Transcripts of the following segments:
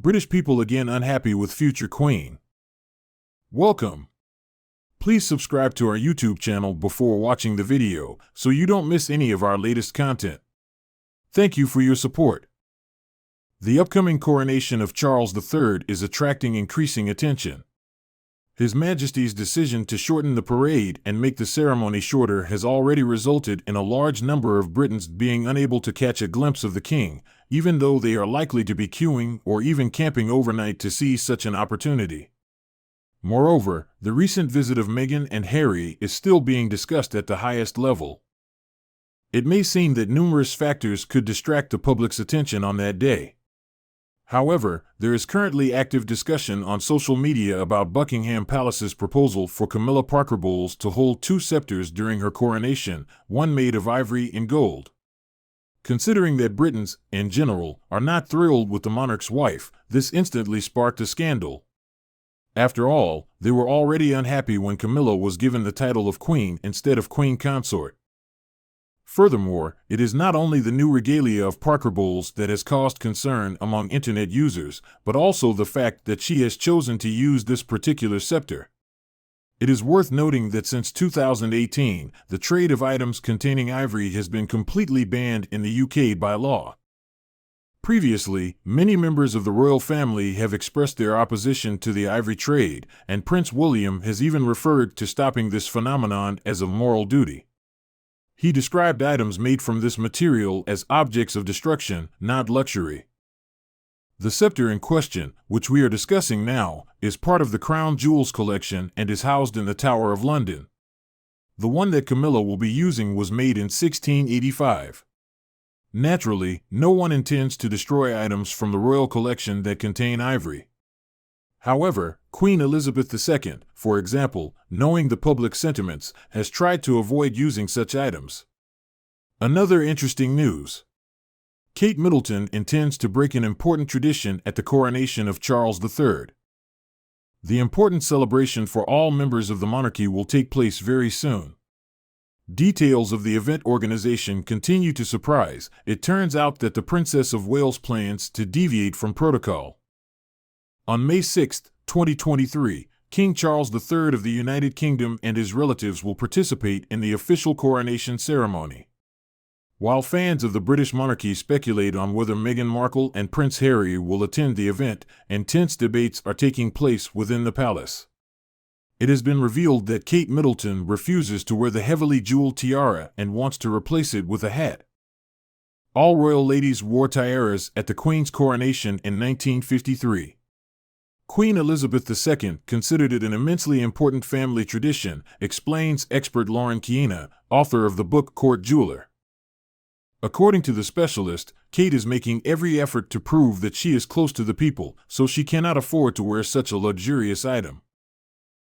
British people again unhappy with future Queen. Welcome. Please subscribe to our YouTube channel before watching the video so you don't miss any of our latest content. Thank you for your support. The upcoming coronation of Charles III is attracting increasing attention. His Majesty's decision to shorten the parade and make the ceremony shorter has already resulted in a large number of Britons being unable to catch a glimpse of the King, even though they are likely to be queuing or even camping overnight to see such an opportunity. Moreover, the recent visit of Meghan and Harry is still being discussed at the highest level. It may seem that numerous factors could distract the public's attention on that day. However, there is currently active discussion on social media about Buckingham Palace's proposal for Camilla Parker Bowles to hold two scepters during her coronation, one made of ivory and gold. Considering that Britons, in general, are not thrilled with the monarch's wife, this instantly sparked a scandal. After all, they were already unhappy when Camilla was given the title of Queen instead of Queen Consort. Furthermore, it is not only the new regalia of Parker Bowles that has caused concern among internet users, but also the fact that she has chosen to use this particular scepter. It is worth noting that since 2018, the trade of items containing ivory has been completely banned in the UK by law. Previously, many members of the royal family have expressed their opposition to the ivory trade, and Prince William has even referred to stopping this phenomenon as a moral duty. He described items made from this material as objects of destruction, not luxury. The scepter in question, which we are discussing now, is part of the Crown Jewels collection and is housed in the Tower of London. The one that Camilla will be using was made in 1685. Naturally, no one intends to destroy items from the royal collection that contain ivory. However, Queen Elizabeth II, for example, knowing the public sentiments, has tried to avoid using such items. Another interesting news. Kate Middleton intends to break an important tradition at the coronation of Charles III. The important celebration for all members of the monarchy will take place very soon. Details of the event organization continue to surprise. It turns out that the Princess of Wales plans to deviate from protocol. On May 6, 2023, King Charles III of the United Kingdom and his relatives will participate in the official coronation ceremony. While fans of the British monarchy speculate on whether Meghan Markle and Prince Harry will attend the event, intense debates are taking place within the palace. It has been revealed that Kate Middleton refuses to wear the heavily jeweled tiara and wants to replace it with a hat. All royal ladies wore tiaras at the Queen's coronation in 1953. Queen Elizabeth II considered it an immensely important family tradition, explains expert Lauren Kiena, author of the book Court Jeweler. According to the specialist, Kate is making every effort to prove that she is close to the people, so she cannot afford to wear such a luxurious item.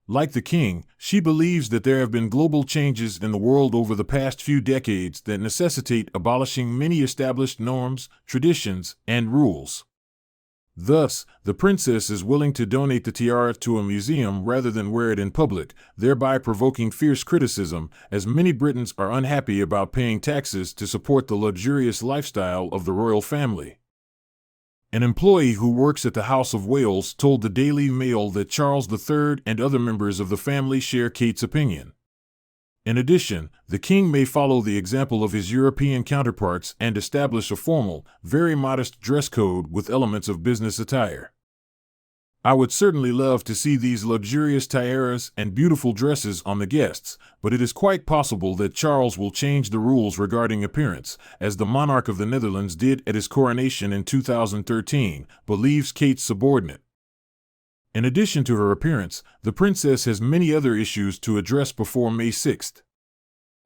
Like the king, she believes that there have been global changes in the world over the past few decades that necessitate abolishing many established norms, traditions, and rules. Thus, the princess is willing to donate the tiara to a museum rather than wear it in public, thereby provoking fierce criticism, as many Britons are unhappy about paying taxes to support the luxurious lifestyle of the royal family. An employee who works at the House of Wales told the Daily Mail that Charles III and other members of the family share Kate's opinion. In addition, the king may follow the example of his European counterparts and establish a formal, very modest dress code with elements of business attire. I would certainly love to see these luxurious tiaras and beautiful dresses on the guests, but it is quite possible that Charles will change the rules regarding appearance, as the monarch of the Netherlands did at his coronation in 2013, believes Kate's subordinate. In addition to her appearance, the princess has many other issues to address before May 6th.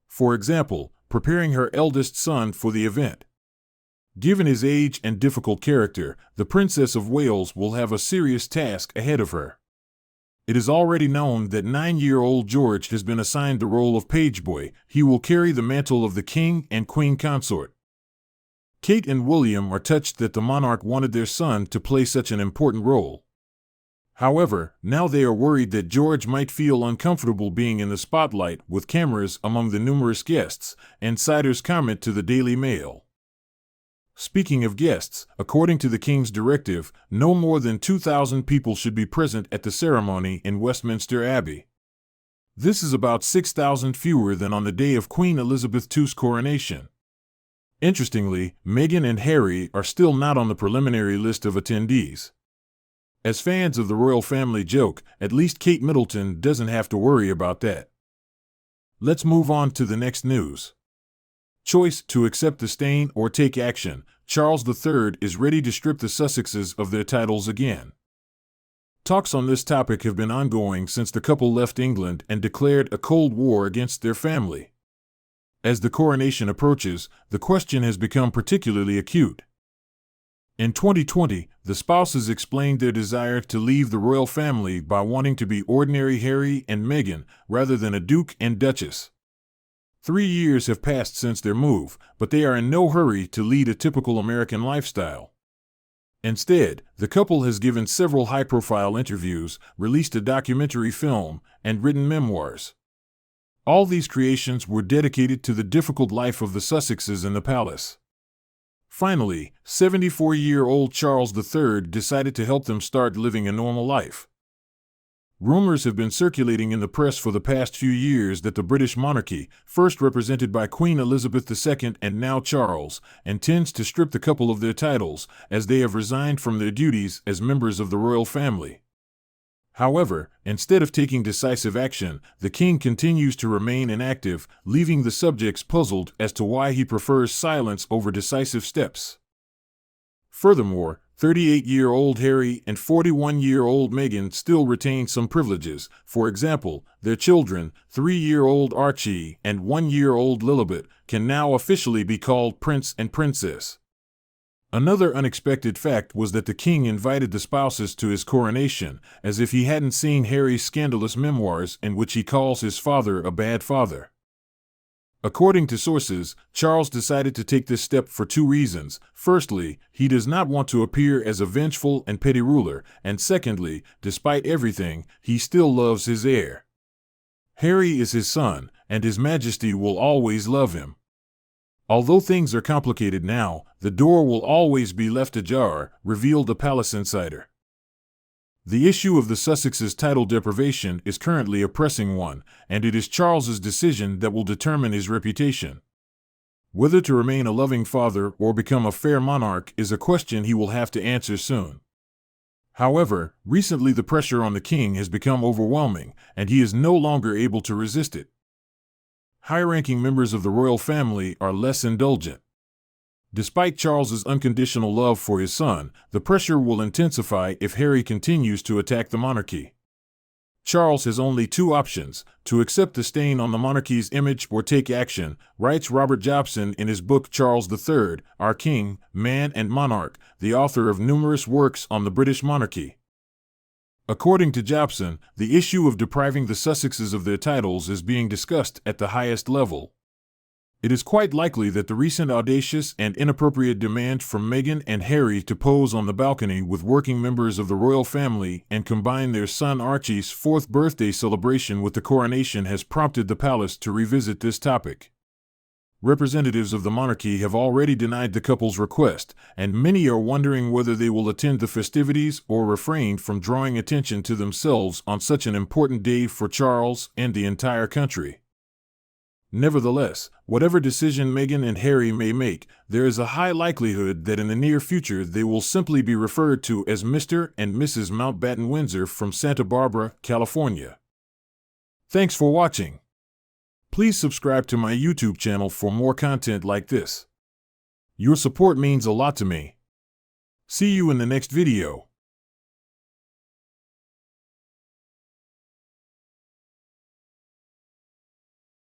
For example, preparing her eldest son for the event. Given his age and difficult character, the Princess of Wales will have a serious task ahead of her. It is already known that 9-year-old George has been assigned the role of pageboy. He will carry the mantle of the king and queen consort. Kate and William are touched that the monarch wanted their son to play such an important role. However, now they are worried that George might feel uncomfortable being in the spotlight with cameras among the numerous guests, insiders comment to the Daily Mail. Speaking of guests, according to the King's directive, no more than 2,000 people should be present at the ceremony in Westminster Abbey. This is about 6,000 fewer than on the day of Queen Elizabeth II's coronation. Interestingly, Meghan and Harry are still not on the preliminary list of attendees. As fans of the royal family joke, at least Kate Middleton doesn't have to worry about that. Let's move on to the next news. Choice to accept the stain or take action. Charles III is ready to strip the Sussexes of their titles again. Talks on this topic have been ongoing since the couple left England and declared a Cold War against their family. As the coronation approaches, the question has become particularly acute. In 2020, the spouses explained their desire to leave the royal family by wanting to be ordinary Harry and Meghan rather than a duke and duchess. 3 years have passed since their move, but they are in no hurry to lead a typical American lifestyle. Instead, the couple has given several high-profile interviews, released a documentary film, and written memoirs. All these creations were dedicated to the difficult life of the Sussexes in the palace. Finally, 74-year-old Charles III decided to help them start living a normal life. Rumors have been circulating in the press for the past few years that the British monarchy, first represented by Queen Elizabeth II and now Charles, intends to strip the couple of their titles, as they have resigned from their duties as members of the royal family. However, instead of taking decisive action, the king continues to remain inactive, leaving the subjects puzzled as to why he prefers silence over decisive steps. Furthermore, 38-year-old Harry and 41-year-old Meghan still retain some privileges. For example, their children, 3-year-old Archie and 1-year-old Lilibet, can now officially be called Prince and Princess. Another unexpected fact was that the king invited the spouses to his coronation, as if he hadn't seen Harry's scandalous memoirs in which he calls his father a bad father. According to sources, Charles decided to take this step for 2 reasons. Firstly, he does not want to appear as a vengeful and petty ruler, and secondly, despite everything, he still loves his heir. Harry is his son, and His Majesty will always love him. Although things are complicated now, the door will always be left ajar, revealed a palace insider. The issue of the Sussexes' title deprivation is currently a pressing one, and it is Charles's decision that will determine his reputation. Whether to remain a loving father or become a fair monarch is a question he will have to answer soon. However, recently the pressure on the king has become overwhelming, and he is no longer able to resist it. High-ranking members of the royal family are less indulgent. Despite Charles's unconditional love for his son, the pressure will intensify if Harry continues to attack the monarchy. Charles has only 2 options: to accept the stain on the monarchy's image or take action, writes Robert Jobson in his book Charles III, Our King, Man and Monarch, the author of numerous works on the British monarchy. According to Jobson, the issue of depriving the Sussexes of their titles is being discussed at the highest level. It is quite likely that the recent audacious and inappropriate demand from Meghan and Harry to pose on the balcony with working members of the royal family and combine their son Archie's 4th birthday celebration with the coronation has prompted the palace to revisit this topic. Representatives of the monarchy have already denied the couple's request, and many are wondering whether they will attend the festivities or refrain from drawing attention to themselves on such an important day for Charles and the entire country. Nevertheless, whatever decision Meghan and Harry may make, there is a high likelihood that in the near future they will simply be referred to as Mr. and Mrs. Mountbatten Windsor from Santa Barbara, California. Thanks for watching. Please subscribe to my YouTube channel for more content like this. Your support means a lot to me. See you in the next video.